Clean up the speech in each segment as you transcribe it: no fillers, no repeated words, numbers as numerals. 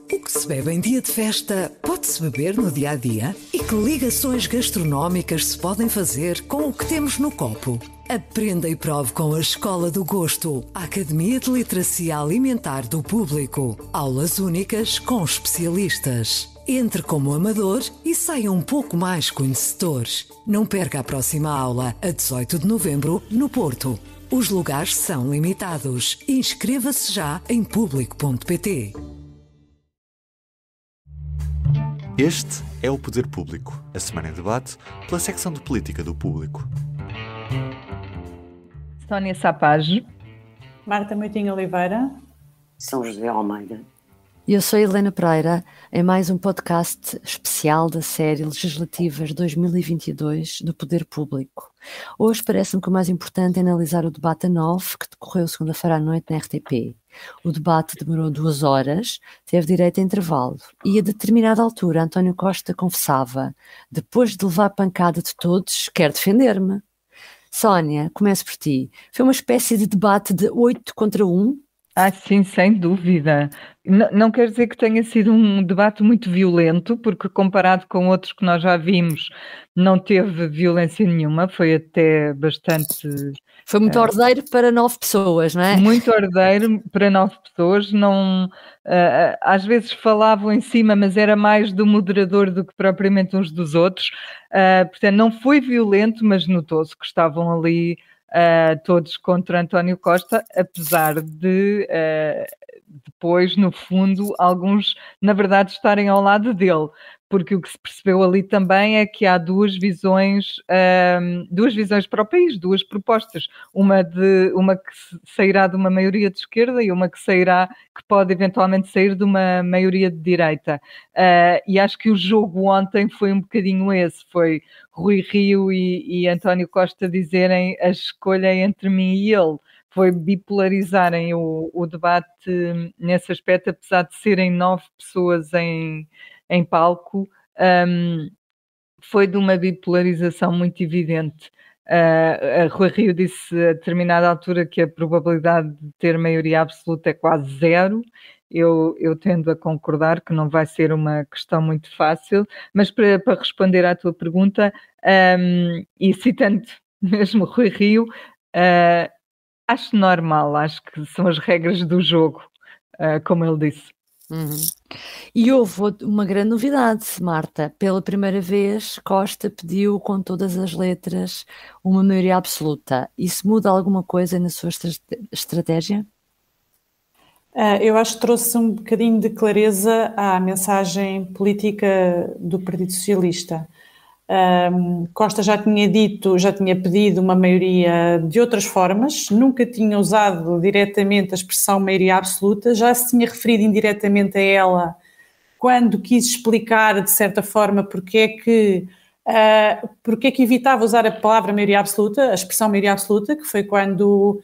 O que se bebe em dia de festa pode-se beber no dia-a-dia? E que ligações gastronómicas se podem fazer com o que temos no copo? Aprenda e prove com a Escola do Gosto, a Academia de Literacia Alimentar do Público. Aulas únicas com especialistas. Entre como amador e saia um pouco mais conhecedor. Não perca a próxima aula, a 18 de novembro, no Porto. Os lugares são limitados. Inscreva-se já em público.pt. Este é o Poder Público, a semana em debate pela secção de política do Público. Sónia Sapage, Marta Moitinho Oliveira, São José Almeida. Eu sou Helena Pereira, em mais um podcast especial da série Legislativas 2022 do Poder Público. Hoje parece-me que o mais importante é analisar o debate a 9 que decorreu segunda-feira à noite na RTP. O debate demorou 2 horas, teve direito a intervalo e a determinada altura António Costa confessava: depois de levar pancada de todos, quer defender-me. Sónia, começo por ti. Foi uma espécie de debate de 8 contra 1? sim, sem dúvida. Não quer dizer que tenha sido um debate muito violento, porque comparado com outros que nós já vimos, não teve violência nenhuma, foi até bastante... Foi muito ordeiro para 9 pessoas, não é? Muito ordeiro para 9 pessoas, não, às vezes falavam em cima, mas era mais do moderador do que propriamente uns dos outros, portanto não foi violento, mas notou-se que estavam ali todos contra António Costa, apesar de depois, no fundo, alguns, na verdade, estarem ao lado dele, porque o que se percebeu ali também é que há duas visões para o país, duas propostas, uma que sairá de uma maioria de esquerda e uma que pode eventualmente sair de uma maioria de direita. E acho que o jogo ontem foi um bocadinho esse, foi Rui Rio e António Costa dizerem a escolha entre mim e ele. Foi bipolarizarem o debate nesse aspecto, apesar de serem 9 pessoas em palco, foi de uma bipolarização muito evidente. A Rui Rio disse a determinada altura que a probabilidade de ter maioria absoluta é quase 0. Eu tendo a concordar que não vai ser uma questão muito fácil, mas para responder à tua pergunta, e citando mesmo Rui Rio, acho normal, acho que são as regras do jogo, como ele disse. Uhum. E houve uma grande novidade, Marta. Pela primeira vez, Costa pediu com todas as letras uma maioria absoluta. Isso muda alguma coisa na sua estratégia? Eu acho que trouxe um bocadinho de clareza à mensagem política do Partido Socialista. Costa já tinha pedido uma maioria de outras formas, nunca tinha usado diretamente a expressão maioria absoluta, já se tinha referido indiretamente a ela quando quis explicar, de certa forma, porque é que evitava usar a palavra maioria absoluta, a expressão maioria absoluta, que foi quando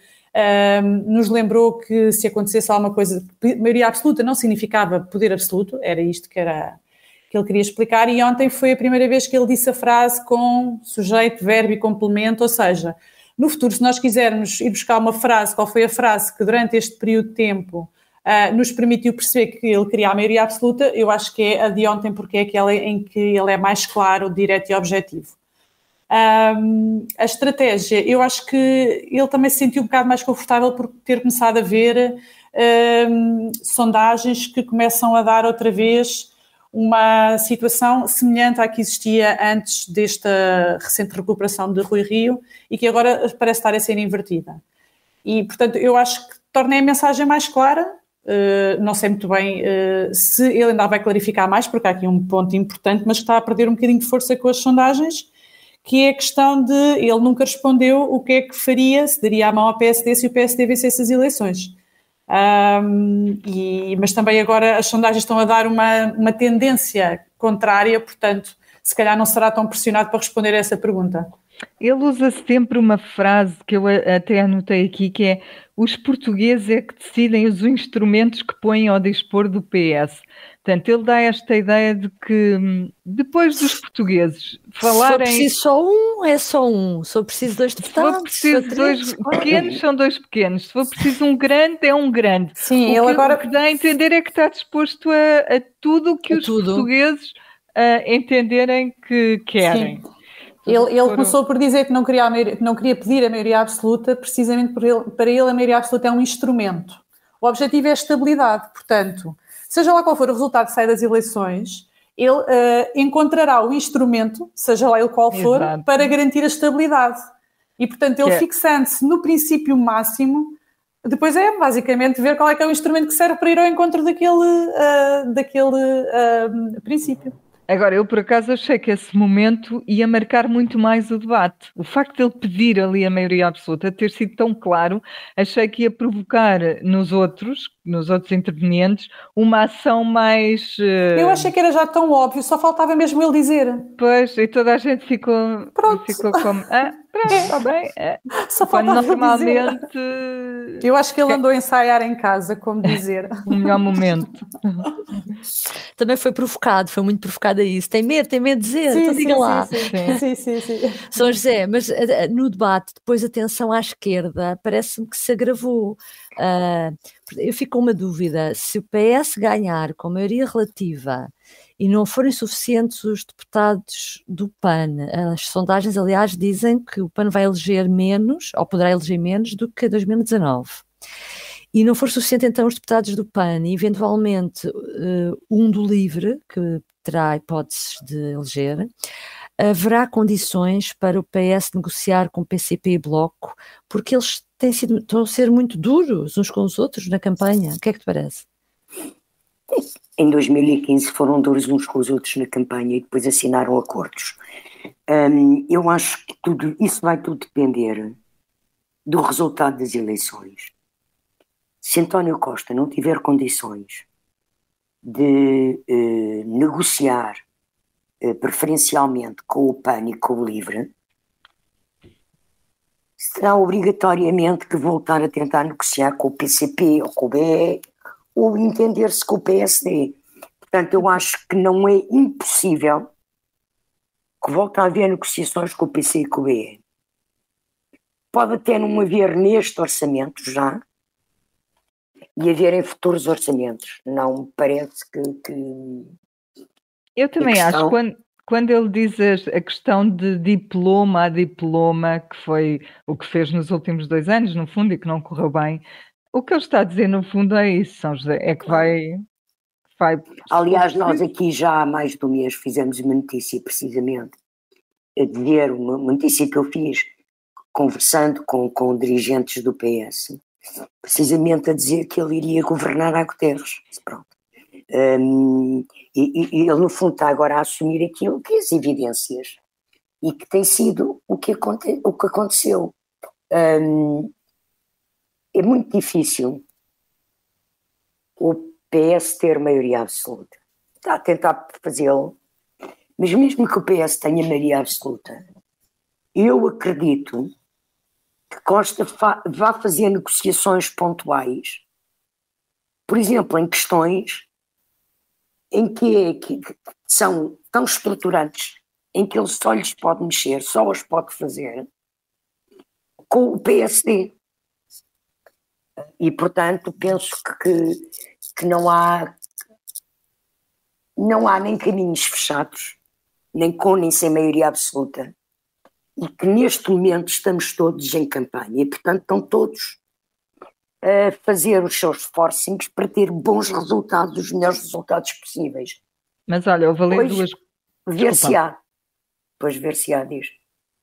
nos lembrou que se acontecesse alguma coisa, maioria absoluta não significava poder absoluto, era isto que ele queria explicar, e ontem foi a primeira vez que ele disse a frase com sujeito, verbo e complemento, ou seja, no futuro, se nós quisermos ir buscar uma frase, qual foi a frase que durante este período de tempo nos permitiu perceber que ele queria a maioria absoluta, eu acho que é a de ontem, porque é aquela em que ele é mais claro, direto e objetivo. A estratégia, eu acho que ele também se sentiu um bocado mais confortável por ter começado a ver sondagens que começam a dar outra vez uma situação semelhante à que existia antes desta recente recuperação de Rui Rio e que agora parece estar a ser invertida. E, portanto, eu acho que torna a mensagem mais clara. Não sei muito bem se ele ainda vai clarificar mais, porque há aqui um ponto importante, mas que está a perder um bocadinho de força com as sondagens, que é a questão de ele nunca respondeu o que é que faria, se daria a mão ao PSD se o PSD vencesse as eleições. Mas também agora as sondagens estão a dar uma tendência contrária, portanto, se calhar não será tão pressionado para responder a essa pergunta. Ele usa sempre uma frase que eu até anotei aqui, que é: os portugueses é que decidem os instrumentos que põem ao dispor do PS. Portanto, ele dá esta ideia de que depois dos portugueses Se for falarem... preciso só um, é só um. Se for preciso dois Se for deputados, preciso dois pequenos, são dois pequenos. Se for preciso um grande, é um grande. Sim, O ele que, agora... o que dá a entender é que está disposto a tudo o que os portugueses entenderem que querem. Sim. Ele começou por dizer que não queria pedir a maioria absoluta, precisamente para ele a maioria absoluta é um instrumento. O objetivo é a estabilidade, portanto, seja lá qual for o resultado que sai das eleições, ele encontrará o instrumento, seja lá ele qual for, Exato. para garantir a estabilidade. E, portanto, ele fixando-se no princípio máximo, depois é basicamente ver qual é que é o instrumento que serve para ir ao encontro daquele princípio. Agora, eu por acaso achei que esse momento ia marcar muito mais o debate. O facto de ele pedir ali a maioria absoluta, ter sido tão claro, achei que ia provocar nos outros intervenientes, uma ação mais... Eu achei que era já tão óbvio, só faltava mesmo ele dizer. Pois, e toda a gente ficou como... pronto, está bem. Só faltava normalmente... dizer. Eu acho que ele andou a ensaiar em casa, como dizer. O melhor momento. Também foi muito provocado a isso. Tem medo de dizer, então diga lá. Sim. São José, mas no debate, depois a tensão à esquerda, parece-me que se agravou. Eu fico com uma dúvida: se o PS ganhar com maioria relativa e não forem suficientes os deputados do PAN, as sondagens, aliás, dizem que o PAN vai eleger menos, ou poderá eleger menos, do que 2019. E não for suficiente então os deputados do PAN e eventualmente um do LIVRE, que terá hipóteses de eleger, haverá condições para o PS negociar com o PCP e Bloco, porque eles estão a ser muito duros uns com os outros na campanha. O que é que te parece? Em 2015 foram duros uns com os outros na campanha e depois assinaram acordos. Eu acho que isso vai tudo depender do resultado das eleições. Se António Costa não tiver condições de negociar preferencialmente com o PAN e com o LIVRE, será obrigatoriamente que voltar a tentar negociar com o PCP ou com o BE ou entender-se com o PSD. Portanto, eu acho que não é impossível que volte a haver negociações com o PC e com o BE. Pode até não haver neste orçamento já, e haver em futuros orçamentos. Não me parece que eu também acho, quando ele diz a questão de diploma a diploma, que foi o que fez nos últimos 2 anos, no fundo, e que não correu bem, o que ele está a dizer, no fundo, é isso, São José, é que vai... Aliás, nós aqui já há mais de um mês fizemos uma notícia, precisamente, a dizer, uma notícia que eu fiz, conversando com dirigentes do PS, precisamente a dizer que ele iria governar a Guterres. Pronto. E ele, no fundo, está agora a assumir aquilo que é as evidências e que tem sido o que aconteceu. É muito difícil o PS ter maioria absoluta. Está a tentar fazê-lo, mas mesmo que o PS tenha maioria absoluta, eu acredito que Costa vá fazer negociações pontuais, por exemplo, em questões em que são tão estruturantes, em que ele só lhes pode mexer, só os pode fazer, com o PSD. E, portanto, penso que não há nem caminhos fechados, nem com nem sem maioria absoluta, e que neste momento estamos todos em campanha e, portanto, estão todos a fazer os seus esforços para ter bons resultados, os melhores resultados possíveis. Mas olha, houve ali ver se há, diz.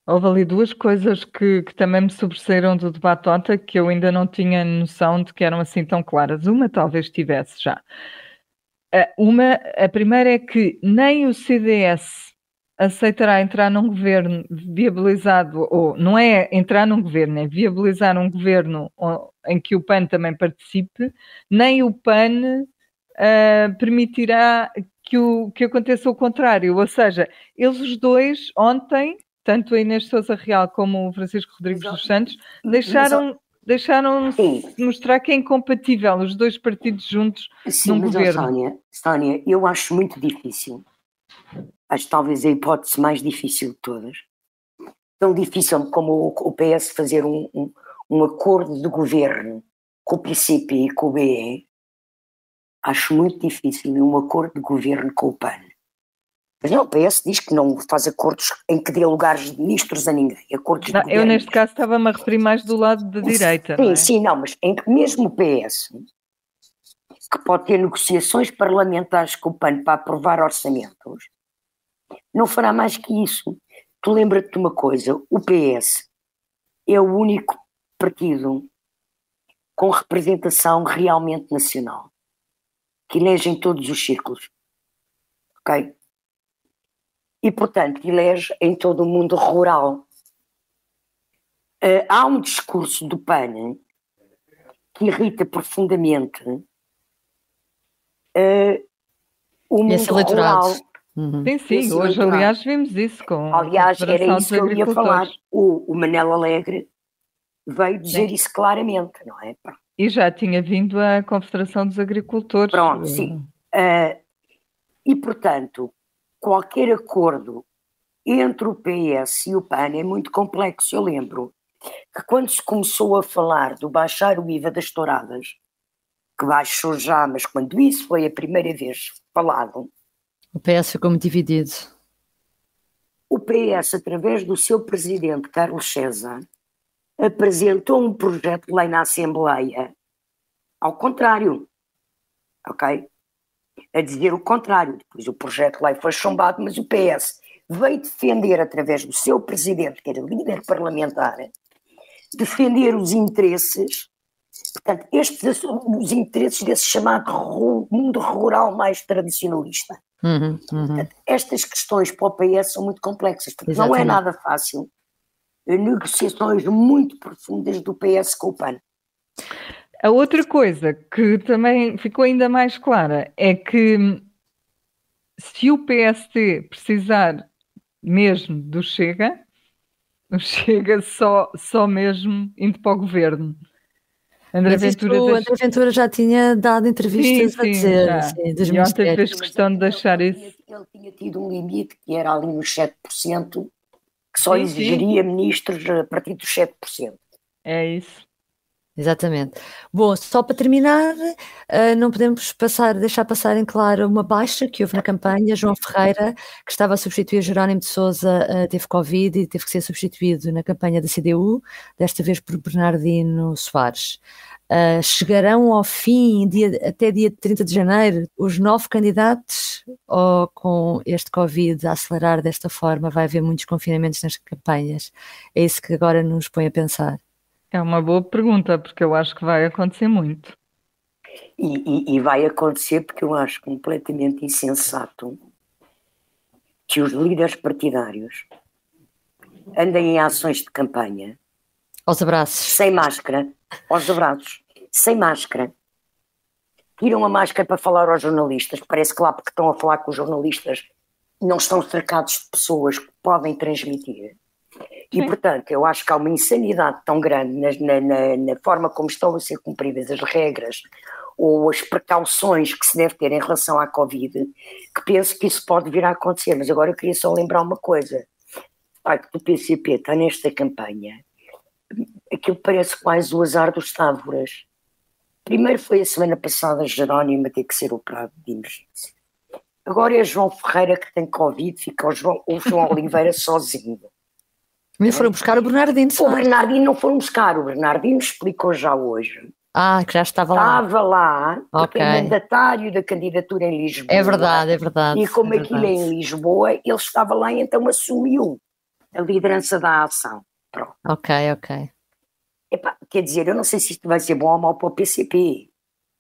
Houve ali duas coisas que também me sobressaíram do debate ontem, que eu ainda não tinha noção de que eram assim tão claras. Uma talvez tivesse já. A primeira é que nem o CDS aceitará entrar num governo viabilizado, ou não é entrar num governo, é viabilizar um governo em que o PAN também participe, nem o PAN permitirá que aconteça o contrário. Ou seja, eles os dois ontem, tanto a Inês Sousa Real como o Francisco Rodrigues dos Santos deixaram-se mostrar que é incompatível os dois partidos juntos num governo. Sónia, eu acho muito difícil. Acho talvez a hipótese mais difícil de todas. Tão difícil como o PS fazer um acordo de governo com o PCP e com o BE. Acho muito difícil um acordo de governo com o PAN. Mas não, o PS diz que não faz acordos em que dê lugares de ministros a ninguém. Acordos de eu, neste caso, estava-me a referir mais do lado da direita. Sim, mas em que mesmo o PS, que pode ter negociações parlamentares com o PAN para aprovar orçamentos, não fará mais que isso. Tu lembra-te de uma coisa, o PS é o único partido com representação realmente nacional, que elege em todos os círculos, ok? E, portanto, elege em todo o mundo rural. Há um discurso do PAN que irrita profundamente o mundo rural. Sim, hoje, aliás, vimos isso com aliás, era isso que eu ia falar. O Manel Alegre veio dizer isso claramente, não é? E já tinha vindo a Confederação dos Agricultores. Pronto, sim. E, portanto, qualquer acordo entre o PS e o PAN é muito complexo. Eu lembro que quando se começou a falar do baixar o IVA das touradas, que baixou já, mas quando isso foi a primeira vez falado, o PS ficou muito dividido. O PS, através do seu presidente Carlos César, apresentou um projeto de lei na Assembleia ao contrário, ok? A dizer o contrário. Depois o projeto de lei foi chumbado, mas o PS veio defender, através do seu presidente, que era líder parlamentar, defender os interesses, portanto, os interesses desse chamado mundo rural mais tradicionalista. Portanto, estas questões para o PS são muito complexas, porque não é nada fácil negociações muito profundas do PS com o PAN. A outra coisa que também ficou ainda mais clara é que se o PST precisar mesmo do Chega, o Chega só mesmo indo para o governo. André Ventura já tinha dado entrevistas a dizer dos ministérios. E ontem fez questão de deixar isso. Ele tinha tido um limite que era ali nos 7%, que só exigiria ministros a partir dos 7%. É isso. Exatamente. Bom, só para terminar, não podemos deixar passar em claro uma baixa que houve na campanha. João Ferreira, que estava a substituir Jerónimo de Sousa, teve Covid e teve que ser substituído na campanha da CDU, desta vez por Bernardino Soares. Chegarão ao fim, até dia 30 de janeiro, os 9 candidatos, ou com este Covid a acelerar desta forma vai haver muitos confinamentos nas campanhas? É isso que agora nos põe a pensar. É uma boa pergunta, porque eu acho que vai acontecer muito. E vai acontecer porque eu acho completamente insensato que os líderes partidários andem em ações de campanha aos abraços, sem máscara, sem máscara. Tiram a máscara para falar aos jornalistas, parece que lá porque estão a falar com os jornalistas não estão cercados de pessoas que podem transmitir. E, portanto, eu acho que há uma insanidade tão grande na forma como estão a ser cumpridas as regras ou as precauções que se deve ter em relação à Covid, que penso que isso pode vir a acontecer. Mas agora eu queria só lembrar uma coisa. O facto do PCP está nesta campanha, aquilo parece quase o azar dos távoras. Primeiro foi a semana passada Jerónimo a ter que ser operado de emergência. Agora é João Ferreira que tem Covid, fica o João Oliveira sozinho. Me foram buscar o Bernardino. O Bernardino não foram buscar, o Bernardino explicou já hoje. Que já estava lá. Estava lá, porque é mandatário da candidatura em Lisboa. É verdade. E como aquilo é em Lisboa, ele estava lá e então assumiu a liderança da ação. Pronto. Ok. Quer dizer, eu não sei se isto vai ser bom ou mau para o PCP.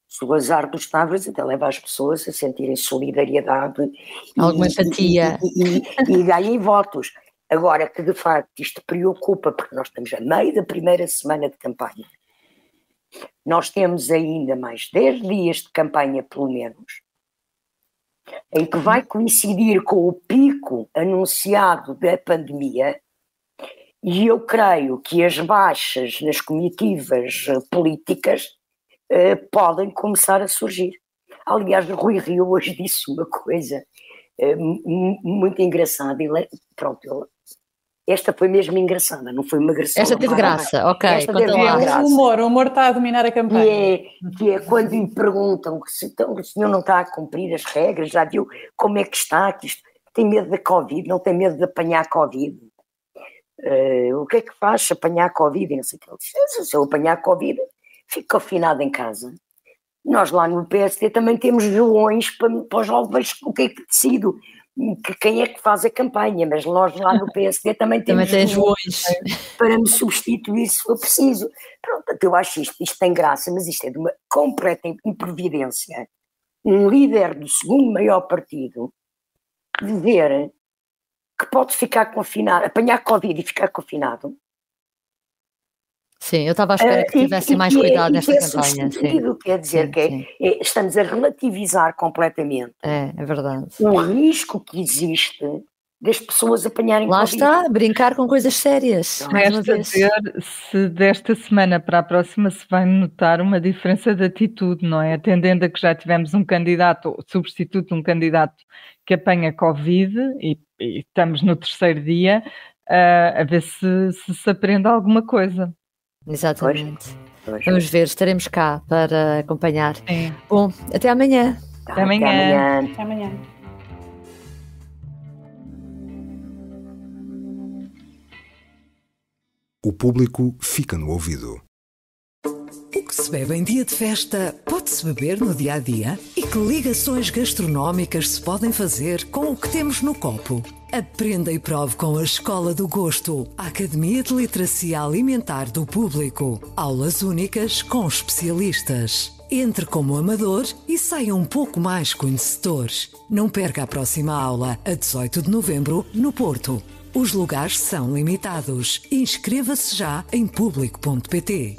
Se o azar dos távoras até leva as pessoas a sentirem solidariedade. Alguma empatia. E ganhem votos. Agora que de facto isto preocupa, porque nós estamos a meio da primeira semana de campanha. Nós temos ainda mais 10 dias de campanha, pelo menos, em que vai coincidir com o pico anunciado da pandemia. E eu creio que as baixas nas comitivas políticas podem começar a surgir. Aliás, Rui Rio hoje disse uma coisa muito engraçada. Esta foi mesmo engraçada, não foi uma agressão. Esta teve graça, ok. Esta teve graça. O humor está a dominar a campanha. Que é quando me perguntam se o senhor não está a cumprir as regras, já viu como é que está, que isto, tem medo da Covid, não tem medo de apanhar Covid. O que é que faz se apanhar Covid? Não sei o que ele diz. Se eu apanhar Covid, fico confinado em casa. Nós lá no PSD também temos vilões para os jovens, o que é que decido? Quem é que faz a campanha, mas nós lá no PSD também temos vilões para me substituir se for preciso. Pronto, eu acho isto tem graça, mas isto é de uma completa improvidência. Um líder do segundo maior partido dizer que pode ficar confinado, apanhar Covid e ficar confinado. Sim, eu estava à espera que tivessem mais cuidado nesta campanha. Sim. Quer dizer estamos a relativizar completamente. É verdade. O risco que existe das pessoas apanharem Lá Covid. está, brincar com coisas sérias. Resta ver se desta semana para a próxima se vai notar uma diferença de atitude, não é? Atendendo a que já tivemos um candidato, substituto de um candidato que apanha Covid e estamos no 3º dia, a ver se aprende alguma coisa. Exatamente. Pois. Vamos ver, estaremos cá para acompanhar. Sim. Bom, até amanhã. Até amanhã. Até amanhã. O público fica no ouvido. O que se bebe em dia de festa pode-se beber no dia a dia? E que ligações gastronómicas se podem fazer com o que temos no copo? Aprenda e prove com a Escola do Gosto, a Academia de Literacia Alimentar do Público. Aulas únicas com especialistas. Entre como amador e saia um pouco mais conhecedor. Não perca a próxima aula, a 18 de novembro, no Porto. Os lugares são limitados. Inscreva-se já em público.pt.